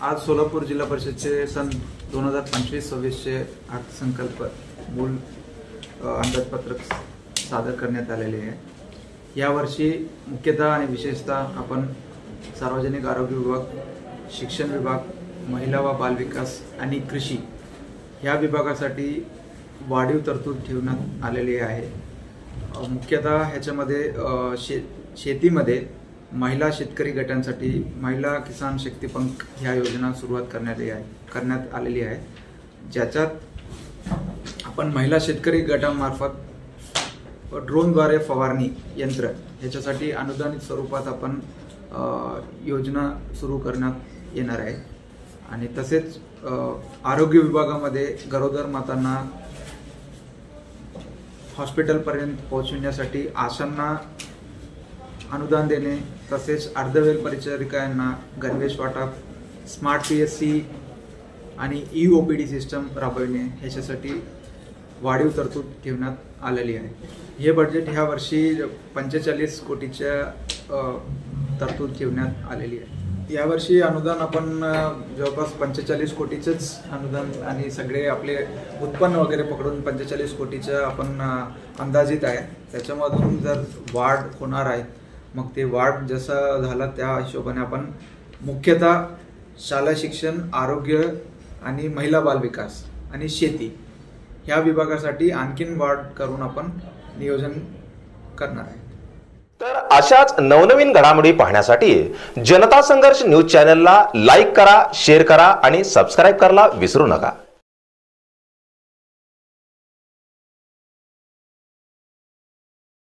आज सोलापूर जिल्हा परिषदचे सन 2025-26चे अर्थसंकल्प मूल अंदाजपत्रक सादर करण्यात आलेले आहे। यावर्षी मुख्यतः आणि विशेषतः आपण सार्वजनिक आरोग्य विभाग, शिक्षण विभाग, महिला व बाल विकास आणि कृषी या विभागासाठी वाढीव तरतूद ठेवण्यात आलेली आहे। मुख्यतः ह्याच्यामध्ये शेतीमध्ये महिला शेतकरी गटांसाठी महिला किसान शक्ती पंख ह्या योजना सुरुवात करण्यात आलेली आहे, ज्याच्यात आपण महिला शेतकरी गटांमार्फत ड्रोनद्वारे फवारणी यंत्र ह्याच्यासाठी अनुदानित स्वरूपात आपण योजना सुरू करण्यात येणार आहे। आणि तसेच आरोग्य विभागामध्ये गरोदर मातांना हॉस्पिटलपर्यंत पोहोचविण्यासाठी आशांना अनुदान देणे, तसेच अर्धवेळ परिचारिकांना गणवेश वाटप, स्मार्ट PSC आणि EOPD सिस्टम राबविणे ह्याच्यासाठी वाढीव तरतूद ठेवण्यात आलेली आहे। हे बजेट ह्या वर्षी 45 कोटीच्या तरतूद ठेवण्यात आलेली आहे। यावर्षी अनुदान आपण जवळपास 45 कोटीचेच अनुदान आणि सगळे आपले उत्पन्न वगैरे पकडून 45 कोटीचं आपण अंदाजित आहे। त्याच्यामधून जर वाढ होणार आहे, मग ते वाढ जसं झालं त्या हिशोबाने आपण मुख्यतः शालेय शिक्षण, आरोग्य आणि महिला बाल विकास आणि शेती ह्या विभागासाठी आणखीन वाढ करून आपण नियोजन करणार आहे। तर अशाच नवनवीन घडामोडी पाहण्यासाठी जनता संघर्ष न्यूज चॅनलला लाईक करा, शेअर करा आणि सबस्क्राइब करायला विसरू नका।